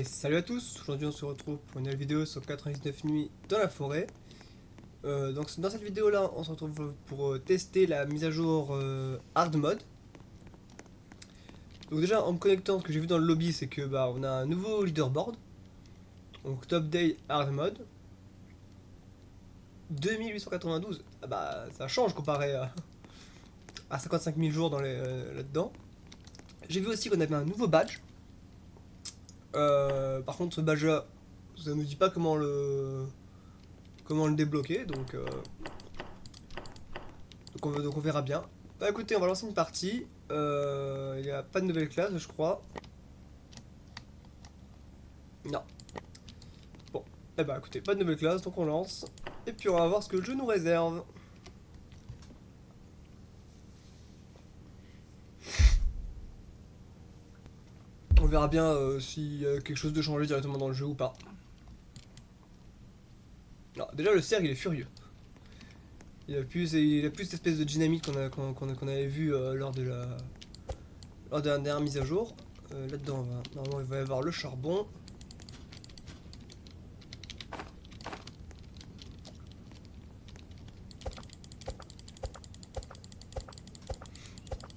Et salut à tous, aujourd'hui on se retrouve pour une nouvelle vidéo sur 99 nuits dans la forêt. Donc dans cette vidéo là on se retrouve pour tester la mise à jour hard mode. Donc déjà en me connectant, ce que j'ai vu dans le lobby c'est que on a un nouveau leaderboard. Donc top day hard mode 2892. Ah bah ça change comparé à 55 000 jours dans là-dedans. J'ai vu aussi qu'on avait un nouveau badge. Par contre ce badge là ça nous dit pas comment le débloquer, donc on verra bien. Bah écoutez, on va lancer une partie. Il n'y a pas de nouvelle classe, je crois. Non. Bon, eh bah écoutez, pas de nouvelle classe, donc on lance. Et puis on va voir ce que le jeu nous réserve. On verra bien s'il y a quelque chose de changé directement dans le jeu ou pas. Non, déjà le cerf il est furieux. Il a plus cette espèce de dynamique qu'on avait vu lors de la dernière mise à jour. Là-dedans, normalement il va y avoir le charbon.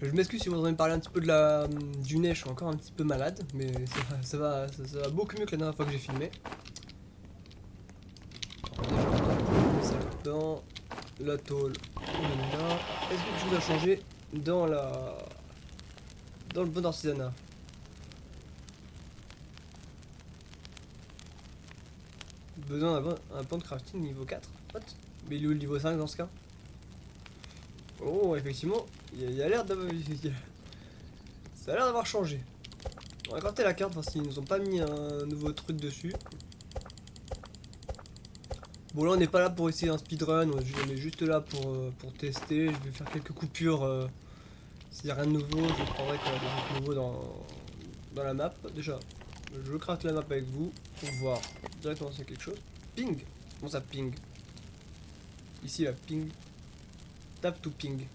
Je m'excuse si vous entendez me parler un petit peu du nez, je suis encore un petit peu malade, mais ça va beaucoup mieux que la dernière fois que j'ai filmé. On met ça là-dedans, la tôle, on en est là. Est-ce que quelque chose a changé dans le bon artisanat? Besoin d'un pan de crafting niveau 4. What? Mais il est où le niveau 5 dans ce cas? Oh, effectivement, il a l'air d'avoir... Ça a l'air d'avoir changé. On va gratter la carte, voir s'ils nous ont pas mis un nouveau truc dessus. Bon, là on n'est pas là pour essayer un speedrun, on est juste là pour tester. Je vais faire quelques coupures. S'il n'y a rien de nouveau, je prendrai quand il y a des trucs nouveaux dans la map. Déjà, je craque la map avec vous pour voir directement s'il y a quelque chose. Ping. Comment ça ping? Ici la ping. Tap to ping.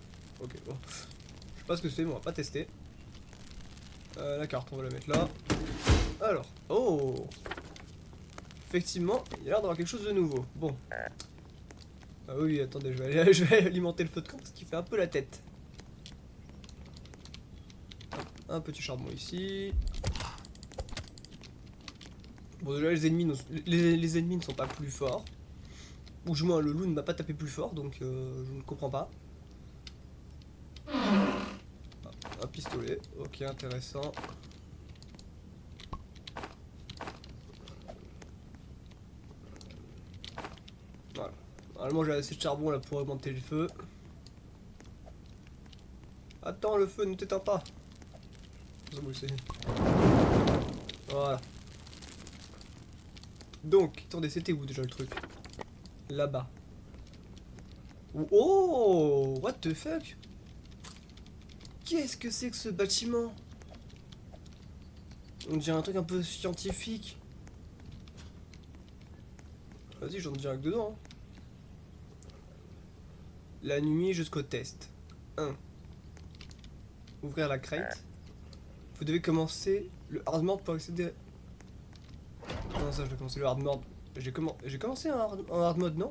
Ok, bon. Je sais pas ce que c'est, mais on va pas tester. La carte, on va la mettre là. Alors, oh! Effectivement, il y a l'air d'avoir quelque chose de nouveau. Bon. Ah oui, attendez, je vais alimenter le feu de camp parce qu'il fait un peu la tête. Un petit charbon ici. Bon, déjà, les ennemis ne sont pas plus forts. Ou du moins, le loup ne m'a pas tapé plus fort, donc je ne comprends pas. Un pistolet, ok, intéressant. Voilà. Normalement, j'ai assez de charbon là pour augmenter le feu. Attends, le feu ne t'éteint pas. Voilà. Donc, attendez, c'était où déjà le truc? Là-bas. Oh, what the fuck? Qu'est-ce que c'est que ce bâtiment? On dirait un truc un peu scientifique. Vas-y, j'en dirais que dedans. Hein. La nuit jusqu'au test. 1. Ouvrir la crate. Vous devez commencer le hard mode pour accéder... Non, ça, je vais commencer le hard mode. J'ai commencé un hard mode, non?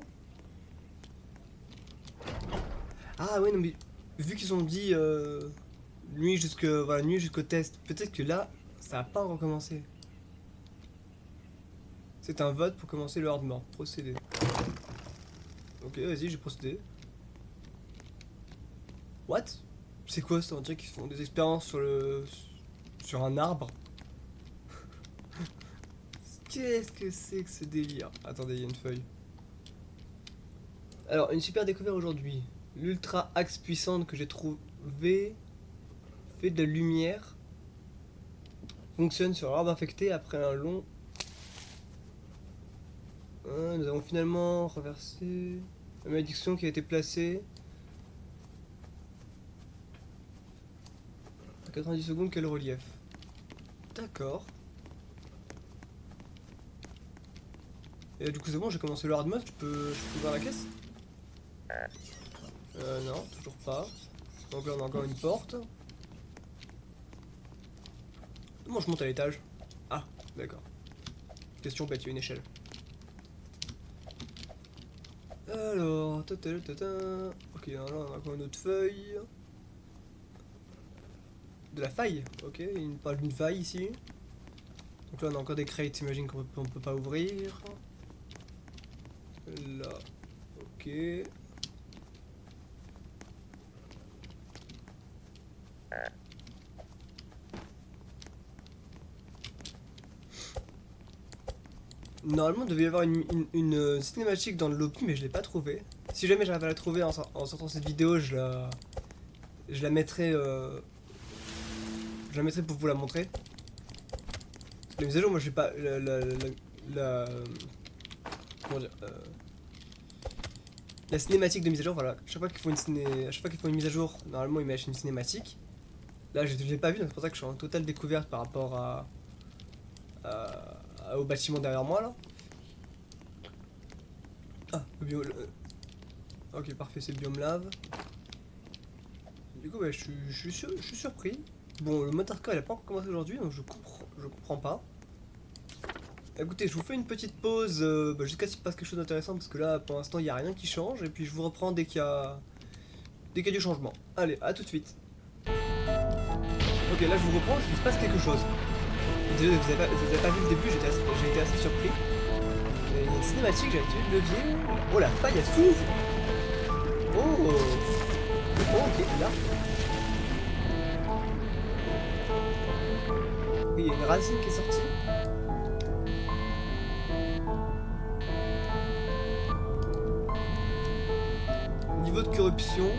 Ah ouais, non mais... Vu qu'ils ont dit nuit jusqu'au test, peut-être que là, ça va pas recommencer. C'est un vote pour commencer le hard mode. Procéder. Ok, vas-y, j'ai procédé. What? C'est quoi ça? On dirait qu'ils font des expériences sur un arbre. Qu'est-ce que c'est que ce délire? Attendez, il y a une feuille. Alors, une super découverte aujourd'hui. L'ultra axe puissante que j'ai trouvé fait de la lumière. Fonctionne sur l'arbre infecté après un long... nous avons finalement renversé la malédiction qui a été placée. À 90 secondes, quel relief? D'accord. Et là, du coup, c'est bon, j'ai commencé le hard mode, je peux ouvrir la caisse? Non, toujours pas. Donc là, on a encore une porte. Comment je monte à l'étage? Ah, d'accord. question bête, il y a une échelle. Alors, ok, alors là on a encore une autre feuille. De la faille, ok, il nous parle d'une faille ici. Donc là on a encore des crates, j'imagine qu'on peut pas ouvrir. Là, ok. Normalement il devait y avoir une cinématique dans le lobby, mais je l'ai pas trouvée. Si jamais j'arrive à la trouver en sortant cette vidéo, je la mettrai pour vous la montrer. La mise à jour, moi j'ai pas comment dire, la cinématique de mise à jour, voilà. Chaque fois qu'ils font une mise à jour, normalement ils mettent une cinématique. Là je l'ai pas vu, donc c'est pour ça que je suis en totale découverte par rapport au bâtiment derrière moi là. Ah, ok parfait, c'est le biome lave. Du coup ouais, je suis surpris. Bon, le mode hardcore il a pas encore commencé aujourd'hui, donc je comprends pas. Écoutez, je vous fais une petite pause jusqu'à ce qu'il se passe quelque chose d'intéressant, parce que là pour l'instant il n'y a rien qui change, et puis je vous reprends dès qu'il y a du changement. Allez, à tout de suite. Ok, là je vous reprends parce qu'il se passe quelque chose. Désolé, vous avez pas vu le début, j'ai été assez surpris. Il y a une cinématique, j'ai activé le levier. Oh la faille elle s'ouvre. Oh. Oh ok, là. Il y a une racine qui est sortie. Niveau de corruption,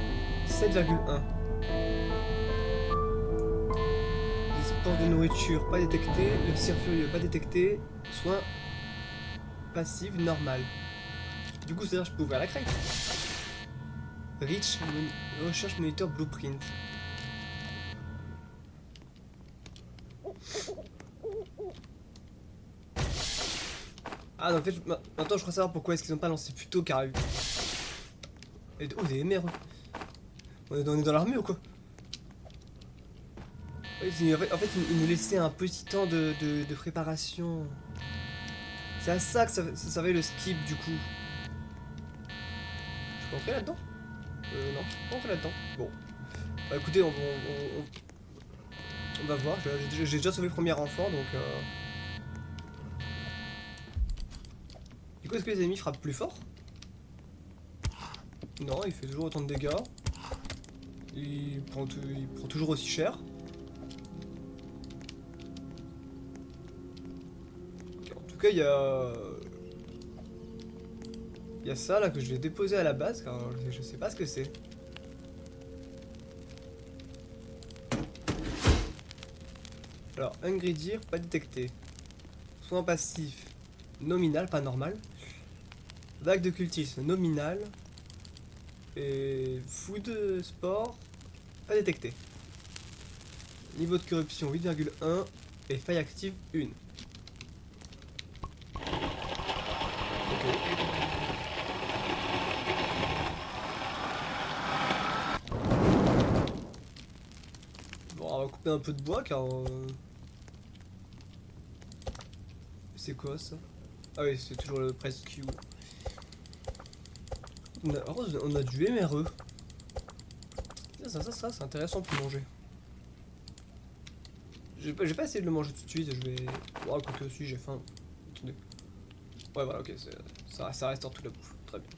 7,1. Des spores de nourriture pas détectés, le cire furieux pas détecté, soins passifs normal. Du coup, c'est-à-dire que je peux ouvrir la crate. Reach, recherche moniteur blueprint. Ah, donc en fait, maintenant je crois savoir pourquoi est-ce qu'ils ont pas lancé plus tôt, car... Oh, des MRE. On est dans l'armée ou quoi? Oui, en fait, ils nous laissaient un petit temps de préparation. C'est à ça que ça servait le skip, du coup. Je peux entrer là-dedans? Non, je peux pas entrer là-dedans. Bon. Bah écoutez, on va voir. J'ai déjà sauvé le premier enfant, donc... Du coup, est-ce que les ennemis frappent plus fort? Non, il fait toujours autant de dégâts. Il prend toujours aussi cher. Okay, en tout cas, il y a ça là que je vais déposer à la base, car je sais pas ce que c'est. Alors, Hungry Deer, pas détecté. Soin passif, nominal, pas normal. Vague de cultisme, nominal. Et food sport, pas détecté. Niveau de corruption 8,1 et faille active 1. Ok. Bon, on va couper un peu de bois car... C'est quoi ça? Ah oui, c'est toujours le press Q. On a du MRE. Ça c'est intéressant pour manger. J'ai pas essayé de le manger tout de suite, je vais... Oh, quoique aussi, j'ai faim. Attendez. Ouais, voilà, ok, ça reste en toute la bouffe. Très bien.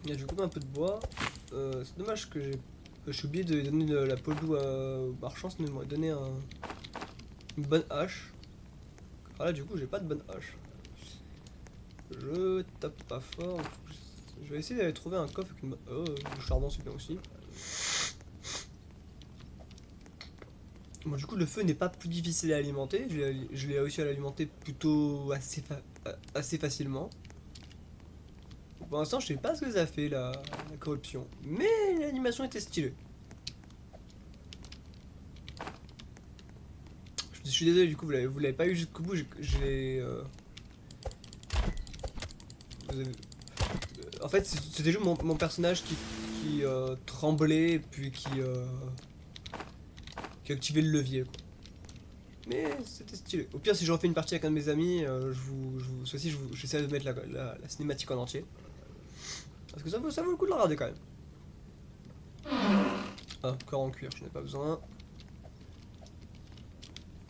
Il y a du coup un peu de bois. C'est dommage que j'ai oublié de donner la polou au marchand, sinon il m'aurait donné une bonne hache. Alors là, du coup, j'ai pas de bonne hache. Je tape pas fort. Je vais essayer d'aller trouver un coffre avec une... Oh, du charbon, c'est bien aussi. Bon, du coup, le feu n'est pas plus difficile à alimenter. Je l'ai réussi à l'alimenter plutôt assez facilement. Pour l'instant, je sais pas ce que ça fait la corruption. Mais l'animation était stylée. Je suis désolé, du coup, vous l'avez pas eu jusqu'au bout. En fait, c'était juste mon personnage qui tremblait, puis qui qui activait le levier, quoi. Mais c'était stylé. Au pire, si je refais une partie avec un de mes amis, j'essaie de mettre la cinématique en entier. Parce que ça vaut le coup de la regarder quand même. Ah, corps en cuir, je n'ai pas besoin.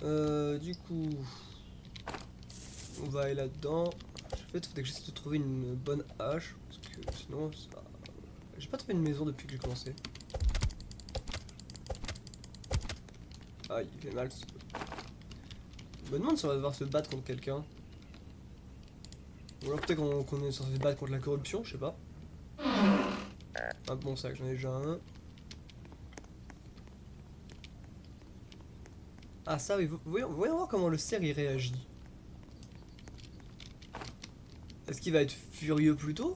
Du coup, on va aller là-dedans. En fait, il faudrait que j'essaie de trouver une bonne hache. Parce que sinon, ça... J'ai pas trouvé une maison depuis que j'ai commencé. Ah, il fait mal. Je me demande si on va devoir se battre contre quelqu'un. Ou alors peut-être qu'on est censé se battre contre la corruption, je sais pas. Ah bon sac, j'en ai déjà un. Ah ça oui, voyons voir comment le cerf il réagit. Est-ce qu'il va être furieux plus tôt?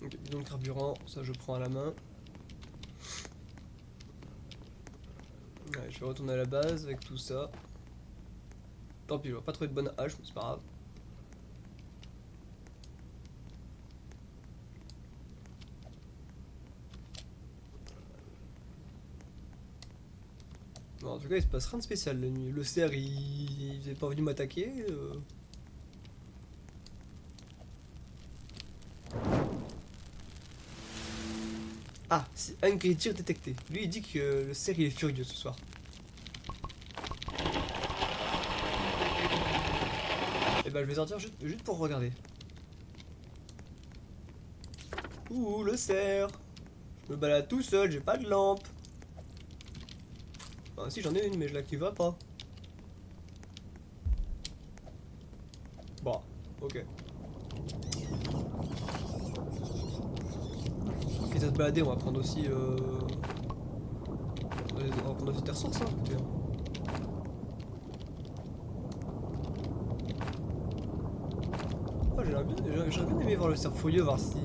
Ok, bidon de carburant, ça je prends à la main. Ouais, je vais retourner à la base avec tout ça. Tant pis, je vais pas trouver de bonne hache, mais c'est pas grave. Bon, en tout cas, il se passe rien de spécial la nuit. Le cerf, il est pas venu m'attaquer. Ah, ingrédient détecté. Lui, il dit que le cerf, il est furieux ce soir. Et bah, je vais sortir juste pour regarder. Ouh, le cerf. Je me balade tout seul, j'ai pas de lampe. Ah si, j'en ai une, mais je l'activerai pas. Bon, ok. Quitte à se balader, on va prendre aussi... On va prendre aussi des ressources, hein, écoutez, hein. Oh, j'aurais bien aimé voir le cerf furieux, voir si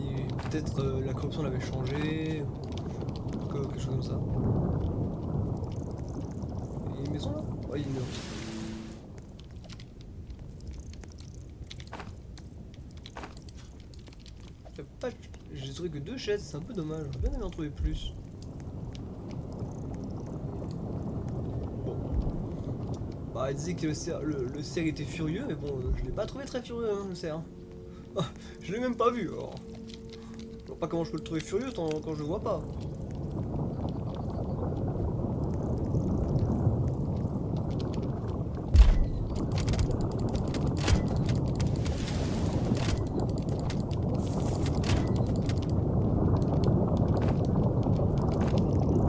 peut-être la corruption l'avait changé, ou quelque chose comme ça. Il y a une maison là? Ouais, il y a une maison. J'ai trouvé que 2 chaises, c'est un peu dommage, j'aurais bien aimé en trouver plus. Bon. Bah, il disait que le cerf était furieux, mais bon, je l'ai pas trouvé très furieux, hein, le cerf. Ah, je l'ai même pas vu, alors. Je vois pas comment je peux le trouver furieux quand je le vois pas.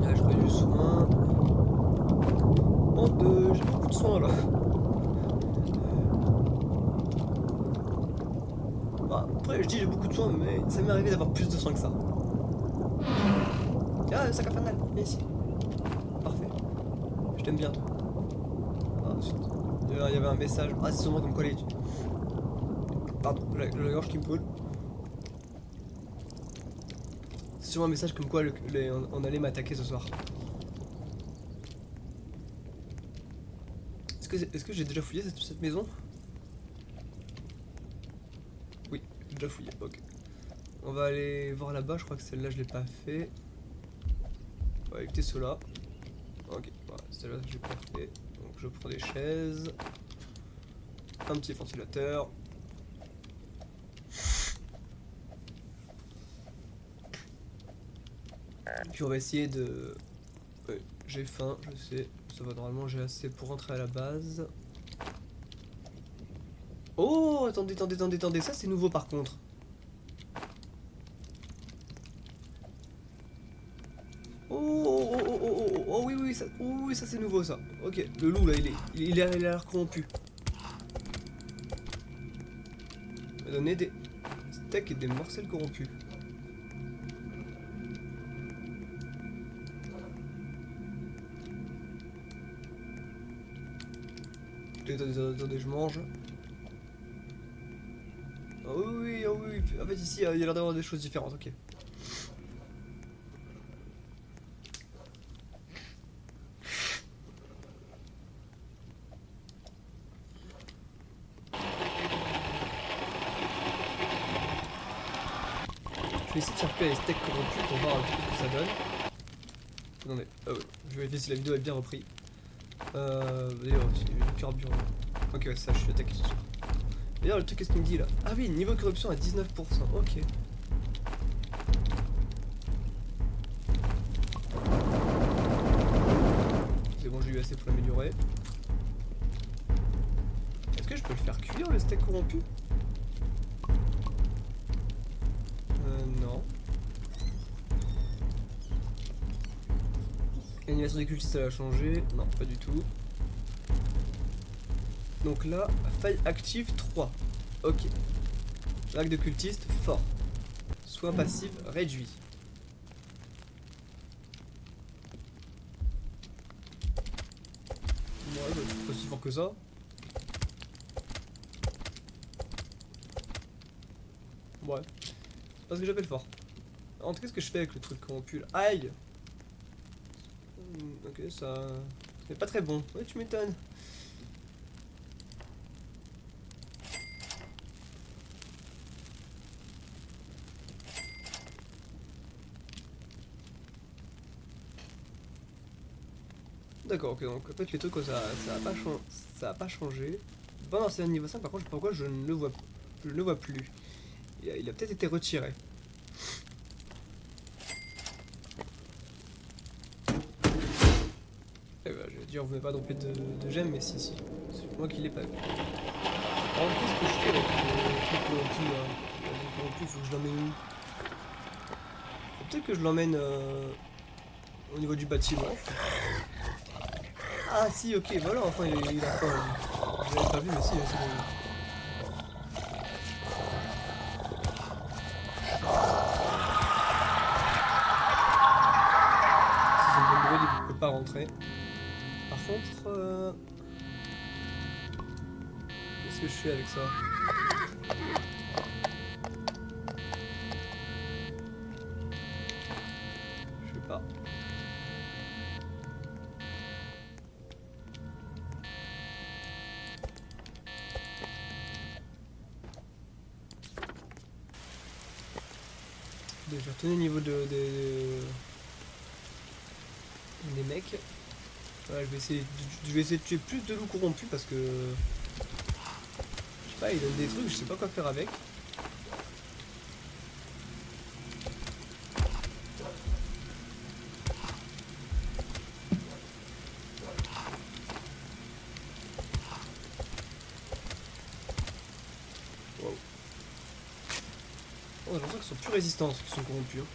Là, je ferai du soin. J'ai beaucoup de soins là. Bah, après, je dis j'ai beaucoup de soins, mais ça m'est arrivé d'avoir plus de soins que ça. Ah, sac infernal, viens ici. Parfait. Je t'aime bien, toi. Ah, ensuite. Il y avait un message. Ah, c'est sûrement comme quoi les. Pardon, la gorge qui me brûle. C'est sûrement un message comme quoi on allait m'attaquer ce soir. Est-ce que j'ai déjà fouillé cette maison? Oui, j'ai déjà fouillé, ok. On va aller voir là-bas, je crois que celle-là je l'ai pas fait. On va éviter cela. Ok, voilà, celle-là je l'ai pas fait. Donc je prends des chaises. Un petit ventilateur. Puis on va essayer de... Ouais, j'ai faim, je sais. Ça va, normalement j'ai assez pour rentrer à la base. Oh, attendez, ça c'est nouveau par contre. Oh, oui, ça c'est nouveau ça. Ok, le loup là, il a l'air corrompu. Il m'a donné des steaks et des morcelles corrompus. Attendez, je mange. Ah oui, ah oui, en fait ici il y a l'air d'avoir des choses différentes, ok. vais essayer de faire cuire les steaks corrompus pour voir un petit peu ce que ça donne. Attendez, je vais vérifier si la vidéo est bien reprise. D'ailleurs, c'est le carburant. Ok, ouais, ça, je suis attaqué ce soir. D'ailleurs, le truc, qu'est-ce qu'il me dit là? Ah oui, niveau de corruption à 19%, ok. C'est bon, j'ai eu assez pour l'améliorer. Est-ce que je peux le faire cuire, le steak corrompu? Non. L'animation des cultistes, ça va changer. Non, pas du tout. Donc là, faille active 3. Ok. Vague de cultistes fort. Soin passif réduit. Ouais, bah, c'est pas si fort que ça. Ouais. C'est pas ce que j'appelle fort. En tout cas, qu'est-ce que je fais avec le truc corrompu là? Aïe! Ok, ça. C'est pas très bon. Ouais, tu m'étonnes. D'accord, ok, donc en fait les trucs ça a pas changé. Bon, non, c'est un niveau 5, par contre pourquoi je ne le vois plus. Il a peut-être été retiré. Eh ben, je vais dire, vous n'avez pas droppé de gemmes, mais si, c'est moi qui l'ai pas vu. Alors qu'est-ce que je fais avec le truc corrompu là? Le truc corrompu, faut que je l'emmène où? Faut peut-être que je l'emmène au niveau du bâtiment. Ah si, ok, voilà, enfin il a faim. Je l'avais pas vu, mais si, c'est bon. Si c'est une bonne brûle, il peut pas rentrer. Par contre, qu'est-ce que je fais avec ça? Je sais pas. Je vais retourner au niveau des mecs. Voilà, je vais essayer de tuer plus de loups corrompus parce que je sais pas, il donne des trucs, je sais pas quoi faire avec. Wow. Oh, j'ai l'impression qu'ils sont plus résistants ceux qui sont corrompus. Hein.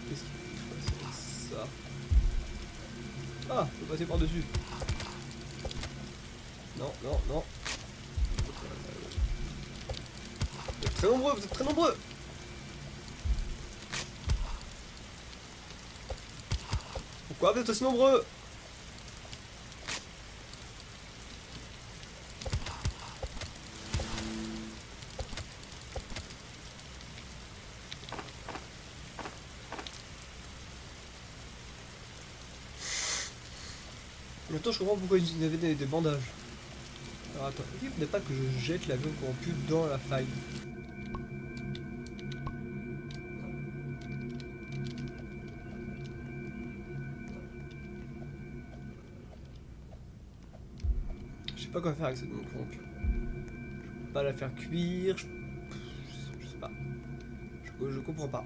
Qu'est-ce qu'il faut passer avec ça? Ah, je peux passer par-dessus. Non, non, non. Vous êtes très nombreux, vous êtes très nombreux! Pourquoi vous êtes aussi nombreux? Maintenant je comprends pourquoi ils avaient des bandages. Alors attends, il ne faudrait pas que je jette l'avion corrompu dans la faille. Je sais pas quoi faire avec cette viande corrompue. Je peux pas la faire cuire, je sais pas. Je comprends pas.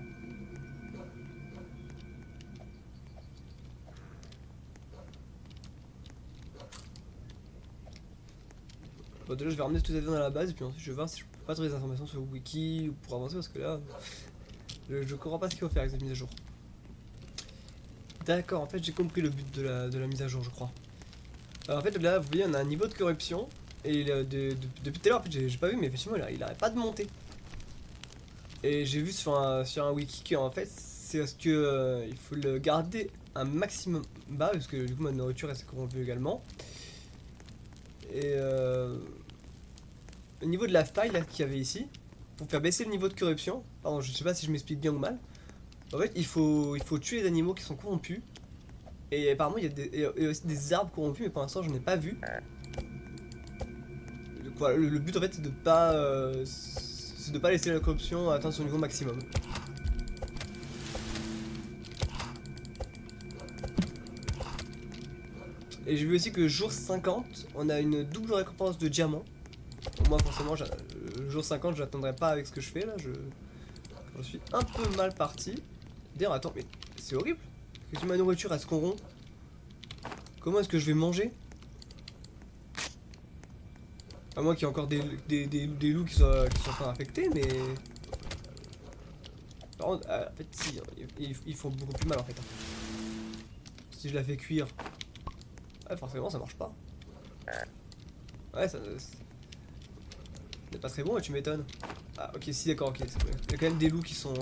Bon, déjà je vais ramener tout ça dans la base et puis ensuite je vais voir si je peux pas trouver des informations sur le wiki ou pour avancer parce que là je comprends pas ce qu'il faut faire avec cette mise à jour. D'accord, en fait j'ai compris le but de la mise à jour je crois. Alors, en fait là vous voyez on a un niveau de corruption et depuis tout à l'heure en fait j'ai pas vu mais effectivement il arrête pas de monter. Et j'ai vu sur un wiki qu'en fait c'est parce que il faut le garder un maximum bas parce que du coup ma nourriture elle s'est corrompue également. Et au niveau de la faille qu'il y avait ici, pour faire baisser le niveau de corruption, pardon je sais pas si je m'explique bien ou mal, en fait il faut tuer les animaux qui sont corrompus Et apparemment il y a et aussi des arbres corrompus, mais pour l'instant j'en ai pas vu. Donc, voilà, le but en fait c'est de pas laisser la corruption atteindre son niveau maximum. Et j'ai vu aussi que jour 50, on a une double récompense de diamants. Moi forcément, le jour 50, je n'attendrai pas avec ce que je fais là. Je suis un peu mal parti. D'ailleurs, attends, mais c'est horrible. Parce que ma nourriture elle se corrompt. Comment est-ce que je vais manger? À moins qu'il y ait encore des loups qui sont pas infectés, mais. Par contre, en fait, si, ils font beaucoup plus mal en fait. Si je la fais cuire. Ouais, forcément, ça marche pas. Ouais, ça. C'est pas très bon, et tu m'étonnes. Ah, ok, si, d'accord, ok. Il y a quand même des loups qui sont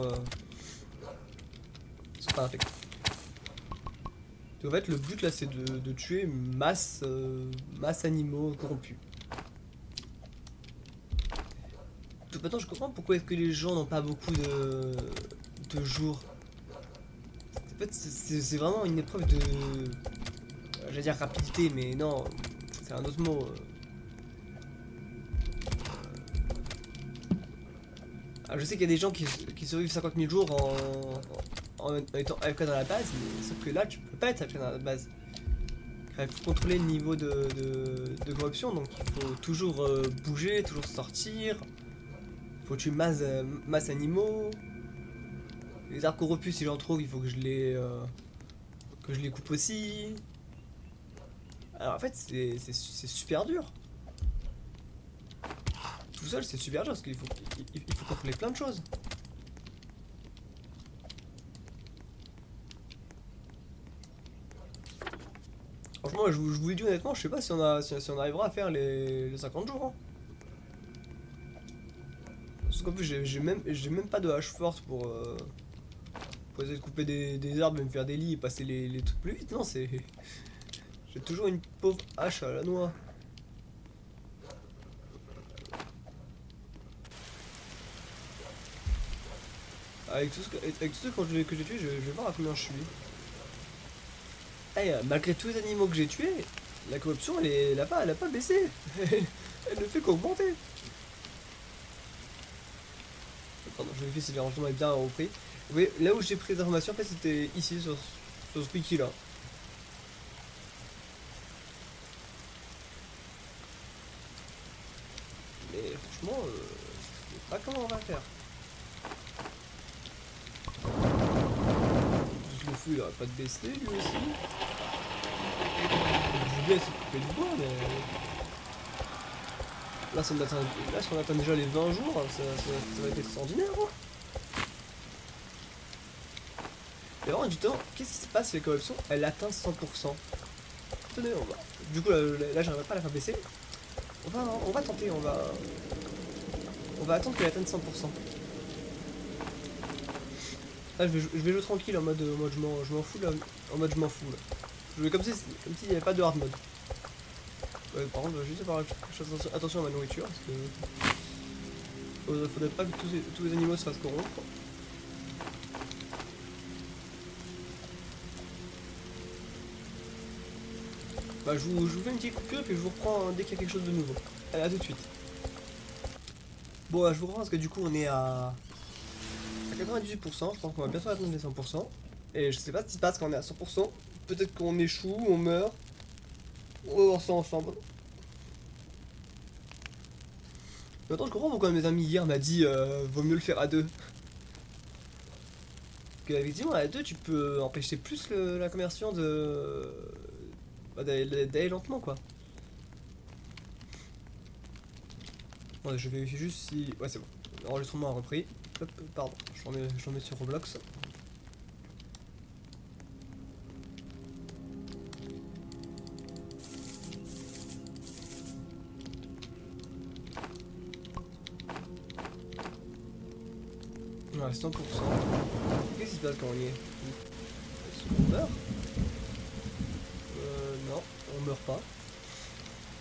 pas infectés. Donc, en fait, le but là, c'est de tuer masse animaux corrompus. Donc, maintenant, je comprends pourquoi est-ce que les gens n'ont pas beaucoup de jours. En fait, c'est vraiment une épreuve de. J'allais dire rapidité, mais non, c'est un autre mot. Ah, je sais qu'il y a des gens qui survivent 50 000 jours en étant AFK dans la base, mais sauf que là, tu peux pas être AFK dans la base. Il faut contrôler le niveau de corruption, donc il faut toujours bouger, toujours sortir. Il faut tuer masse animaux. Les arbres corrompus, si j'en trouve, il faut que que je les coupe aussi. Alors en fait, c'est super dur. Tout seul, c'est super dur parce qu'il faut contrôler plein de choses. Franchement, je vous le dis honnêtement, je sais pas si on arrivera à faire les 50 jours. Hein. Parce qu'en plus, j'ai même pas de hache forte pour essayer de couper des arbres, me faire des lits et passer les trucs plus vite. Non, c'est. J'ai toujours une pauvre hache à la noix. Avec tout ce que j'ai tué, je vais voir à combien je suis. Hey, malgré tous les animaux que j'ai tués, la corruption elle a pas baissé. Elle ne fait qu'augmenter. Pardon, je vérifie si les rangements est bien repris. Vous voyez, là où j'ai pris des informations, en fait c'était ici sur ce wiki là. Mais franchement, je sais pas comment on va faire. Juste le fou il aurait pas de baisser lui aussi. Je voulais essayer de couper du bois, mais. Là, si on atteint déjà les 20 jours, ça va être extraordinaire. Hein. Mais vraiment, du temps, qu'est-ce qui se passe si la corruption elle atteint 100%? Tenez, du coup, là j'arriverai pas à la faire baisser. On va tenter, on va attendre qu'elle atteigne 100%. Là, je vais jouer tranquille en mode je m'en fous là. En mode je m'en fous là. Je vais comme s'il n'y avait pas de hard mode. Ouais, par contre, je vais juste faire attention à ma nourriture parce que faudrait pas que tous les animaux se fassent corrompre. Bah, je vous fais une petite coupure et puis je vous reprends dès qu'il y a quelque chose de nouveau. Allez, à tout de suite. Bon, je vous reprends parce que du coup, on est à 98%. Je pense qu'on va bientôt atteindre les 100%. Et je sais pas ce qui se passe quand on est à 100%. Peut-être qu'on échoue, on meurt. On va voir ça ensemble. Maintenant, je comprends pourquoi mes amis hier m'a dit vaut mieux le faire à deux. Parce qu'effectivement, à deux, tu peux empêcher plus la conversion d'aller lentement, quoi. Attendez, je vérifie juste si. Ouais, c'est bon. L'enregistrement a repris. Hop, pardon, je remets sur Roblox. Ouais, 100%. Qu'est-ce qui se passe quand on y est? Est-ce qu'on meurt? Non, on meurt pas.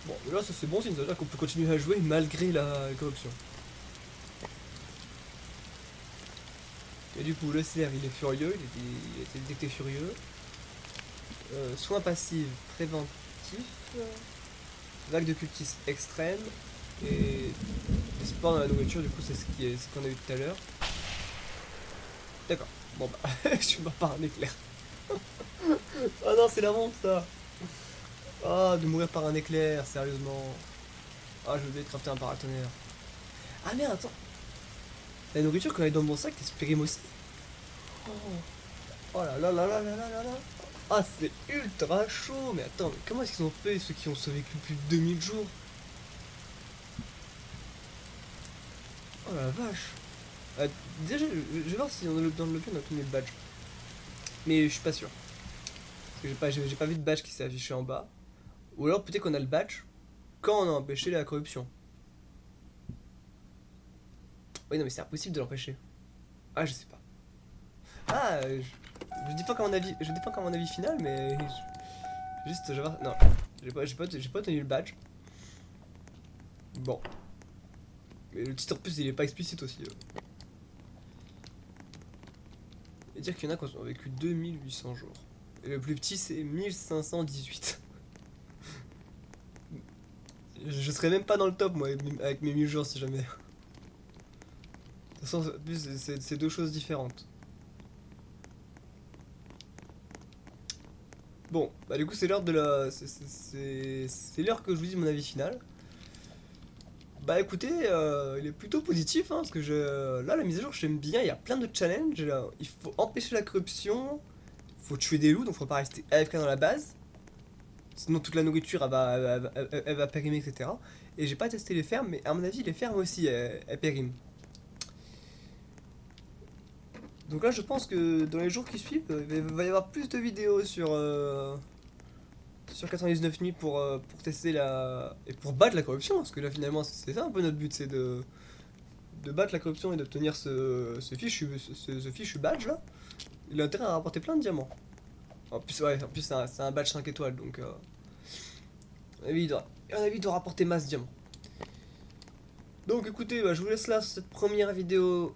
Bon, là ça c'est bon signe, ça veut dire qu'on peut continuer à jouer malgré la corruption. Et du coup, le cerf il est furieux, il a été détecté furieux. soins passifs préventifs, vague de cultistes extrême et espoir dans la nourriture. Du coup, c'est ce qu'on a eu tout à l'heure. D'accord. Bon bah, je suis mort par un éclair. Oh non, c'est la honte ça. Ah, de mourir par un éclair, sérieusement. Ah, je vais crafter un paratonnerre. Ah merde, attends. La nourriture qu'on a dans mon sac, elle se périme aussi. Oh. Oh là là là là là là là là. Ah, c'est ultra chaud. Mais attends, mais comment est-ce qu'ils ont fait ceux qui ont survécu plus de 2000 jours? Oh la vache. Déjà, je vais voir si dans le lobby on a tous mes badges. Mais je suis pas sûr. Parce que j'ai pas vu de badge qui s'est affiché en bas. Ou alors peut-être qu'on a le badge quand on a empêché la corruption. Oui, non, mais c'est impossible de l'empêcher. Ah, je sais pas. Ah, je dis pas qu'à mon avis, je dis pas qu'à mon avis final, mais juste, je vais voir. Non, j'ai pas tenu le badge. Bon, mais le titre en plus, il est pas explicite aussi. Et dire qu'il y en a qui ont vécu 2800 jours. Et le plus petit, c'est 1518. Je serais même pas dans le top, moi, avec mes 1000 jours, si jamais. De toute façon, en plus, c'est deux choses différentes. Bon, bah du coup, c'est l'heure de la. C'est l'heure que je vous dis mon avis final. Bah écoutez, il est plutôt positif, hein, parce que là, la mise à jour, j'aime bien, il y a plein de challenges. Il faut empêcher la corruption, il faut tuer des loups, donc faut pas rester AFK dans la base. Sinon, toute la nourriture, elle va périmer, etc. Et j'ai pas testé les fermes, mais à mon avis, les fermes aussi, elles périment. Donc là, je pense que dans les jours qui suivent, il va y avoir plus de vidéos sur 99 nuits pour tester la. Et pour battre la corruption, parce que là, finalement, c'est ça un peu notre but, c'est de battre la corruption et d'obtenir ce fichu badge là. Il a intérêt à rapporter plein de diamants. En plus, ouais, en plus c'est un badge 5 étoiles, donc à mon avis, il doit rapporter masse de diamants. Donc écoutez, bah, je vous laisse là sur cette première vidéo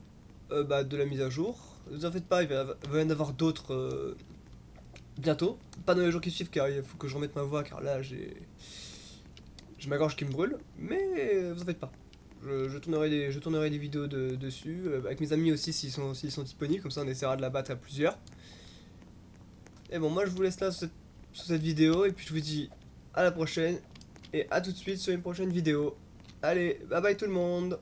bah, de la mise à jour. Ne vous en faites pas, va y en avoir d'autres bientôt. Pas dans les jours qui suivent car il faut que je remette ma voix car là j'ai ma gorge qui me brûle. Mais vous en faites pas. Je tournerai des vidéos dessus, avec mes amis aussi s'ils sont disponibles, comme ça on essaiera de la battre à plusieurs. Et bon, moi je vous laisse là sur cette vidéo, et puis je vous dis à la prochaine, et à tout de suite sur une prochaine vidéo. Allez, bye bye tout le monde!